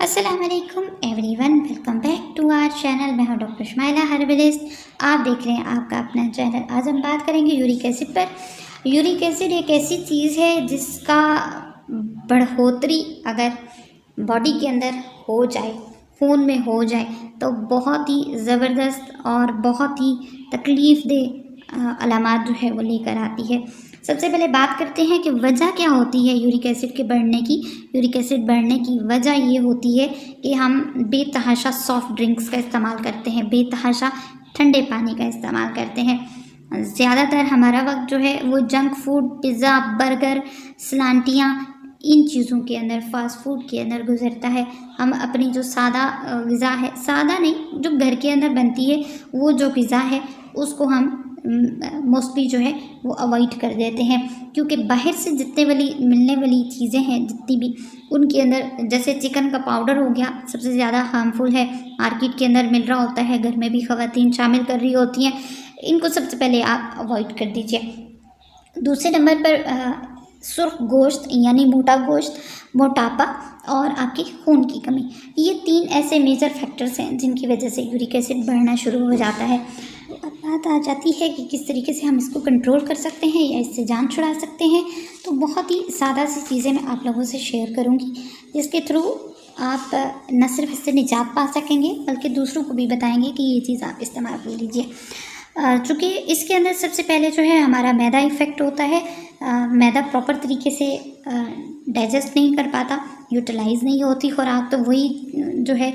अस्सलाम वालेकुम everyone, welcome back to our channel. मैं हूं डॉक्टर शुमाइला हर्बलिस्ट। आप देख रहे हैं आपका अपना चैनल। आज हम बात करेंगे यूरिक एसिड पर। यूरिक एसिड एक ऐसी चीज़ है जिसका बढ़ोतरी अगर बॉडी के अंदर हो जाए, खून में हो जाए, तो बहुत ही ज़बरदस्त और बहुत ही तकलीफ़देह अलामात जो है वो लेकर आती है। सबसे पहले बात करते हैं कि वजह क्या होती है यूरिक एसिड के बढ़ने की। यूरिक एसिड बढ़ने की वजह ये होती है कि हम बेतहाशा सॉफ्ट ड्रिंक्स का इस्तेमाल करते हैं, बेतहाशा ठंडे पानी का इस्तेमाल करते हैं। ज़्यादातर हमारा वक्त जो है वो जंक फूड, पिज़्ज़ा, बर्गर, सलांटियाँ, इन चीज़ों के अंदर, फास्ट फूड के अंदर गुजरता है। हम अपनी जो सादा ग़िज़ा है, सादा नहीं, जो घर के अंदर बनती है वो जो ग़िज़ा है उसको हम मोस्टली जो है वो अवॉइड कर देते हैं, क्योंकि बाहर से जितने वाली मिलने वाली चीज़ें हैं जितनी भी, उनके अंदर जैसे चिकन का पाउडर हो गया, सबसे ज़्यादा हार्मफुल है, मार्केट के अंदर मिल रहा होता है, घर में भी ख़वातीन शामिल कर रही होती हैं। इनको सबसे पहले आप अवॉइड कर दीजिए। दूसरे नंबर पर सुर्ख गोश्त यानी मोटा गोश्त, मोटापा और आपकी खून की कमी, ये 3 ऐसे मेजर फैक्टर्स हैं जिनकी वजह से यूरिक एसिड बढ़ना शुरू हो जाता है। अब बात आ जाती है कि किस तरीके से हम इसको कंट्रोल कर सकते हैं या इससे जान छुड़ा सकते हैं। तो बहुत ही सादा सी चीज़ें मैं आप लोगों से शेयर करूँगी, जिसके थ्रू आप न सिर्फ इससे निजात पा सकेंगे बल्कि दूसरों को भी बताएंगे कि ये चीज़ आप इस्तेमाल कर लीजिए। चूँकि इसके अंदर सबसे पहले जो है हमारा मैदा इफ़ेक्ट होता है। मैदा प्रॉपर तरीके से डाइजेस्ट नहीं कर पाता, यूटिलाइज़ नहीं होती खुराक, तो वही जो है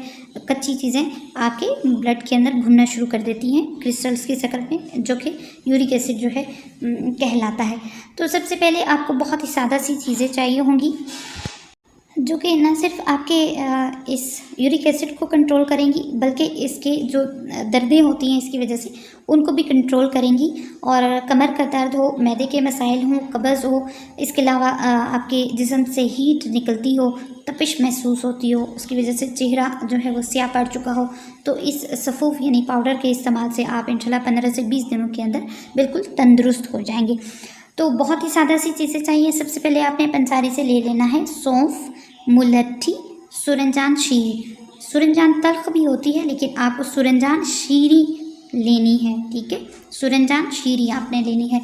कच्ची चीज़ें आपके ब्लड के अंदर घूमना शुरू कर देती हैं क्रिस्टल्स की शक्ल में, जो कि यूरिक एसिड जो है कहलाता है। तो सबसे पहले आपको बहुत ही सादा सी चीज़ें चाहिए होंगी जो कि न सिर्फ आपके इस यूरिक एसिड को कंट्रोल करेंगी बल्कि इसके जो दर्दें होती हैं इसकी वजह से उनको भी कंट्रोल करेंगी। और कमर का दर्द हो, मैदे के मसाइल हों, कब्ज़ हो, इसके अलावा आपके जिस्म से हीट निकलती हो, तपिश महसूस होती हो, उसकी वजह से चेहरा जो है वो स्याह पड़ चुका हो, तो इस सफ़ूफ यानी पाउडर के इस्तेमाल से आप इंशाल्लाह 15 से 20 दिनों के अंदर बिल्कुल तंदुरुस्त हो जाएंगे। तो बहुत ही सादा सी चीज़ें चाहिए। सबसे पहले आपने पंसारी से ले लेना है सौंफ, मुलट्ठी, सुरंजान शीरी। सुरंजान तल्ख भी होती है लेकिन आपको सुरंजान शीरी लेनी है, ठीक है। सुरंजान शीरी आपने लेनी है।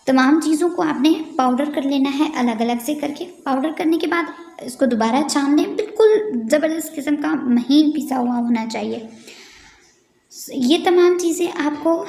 तमाम चीज़ों को आपने पाउडर कर लेना है अलग अलग से करके। पाउडर करने के बाद इसको दोबारा छान लें, बिल्कुल ज़बरदस्त किस्म का महीन पिसा हुआ होना चाहिए। ये तमाम चीज़ें आपको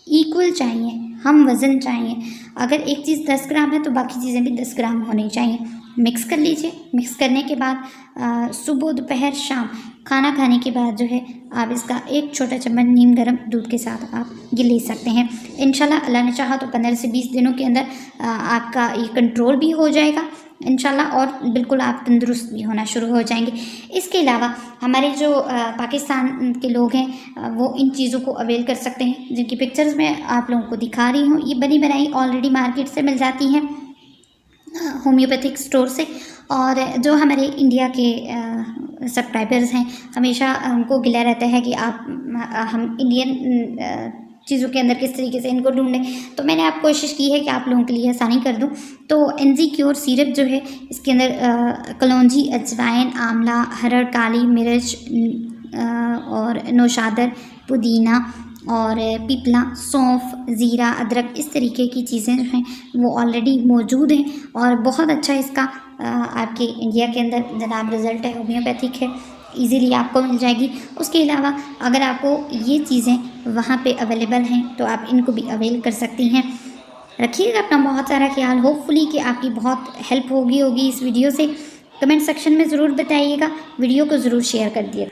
इक्वल चाहिए, हम वज़न चाहिए। अगर एक चीज़ 10 ग्राम है तो बाकी चीज़ें भी 10 ग्राम होनी चाहिए। मिक्स कर लीजिए। मिक्स करने के बाद सुबह, दोपहर, शाम खाना खाने के बाद जो है आप इसका 1 छोटा चम्मच नीम गर्म दूध के साथ आप ये ले सकते हैं। इंशाल्लाह अल्लाह ने चाहा तो 15 से 20 दिनों के अंदर आपका ये कंट्रोल भी हो जाएगा इंशाल्लाह, और बिल्कुल आप तंदुरुस्त भी होना शुरू हो जाएंगे। इसके अलावा हमारे जो पाकिस्तान के लोग हैं वो इन चीज़ों को अवेल कर सकते हैं, जिनकी पिक्चर्स मैं आप लोगों को दिखा रही हूँ। ये बनी बनाई ऑलरेडी मार्केट से मिल जाती हैं होम्योपैथिक स्टोर से। और जो हमारे इंडिया के सब्सक्राइबर्स हैं, हमेशा उनको गिला रहता है कि आप हम इंडियन चीज़ों के अंदर किस तरीके से इनको ढूंढें, तो मैंने आप कोशिश की है कि आप लोगों के लिए आसानी कर दूं। तो एनजी क्योर सिरप जो है इसके अंदर कलौंजी, अजवाइन, आंवला, हरड़, काली मिर्च और नौशादर, पुदीना और पिपला, सौंफ, ज़ीरा, अदरक, इस तरीके की चीज़ें जो हैं वो ऑलरेडी मौजूद हैं और बहुत अच्छा इसका आपके इंडिया के अंदर जनाब रिज़ल्ट है, होम्योपैथिक है, इजीली आपको मिल जाएगी। उसके अलावा अगर आपको ये चीज़ें वहाँ पे अवेलेबल हैं तो आप इनको भी अवेल कर सकती हैं। रखिएगा अपना बहुत सारा ख्याल। होपफुली कि आपकी बहुत हेल्प होगी इस वीडियो से। कमेंट सेक्शन में ज़रूर बताइएगा, वीडियो को ज़रूर शेयर कर दिए।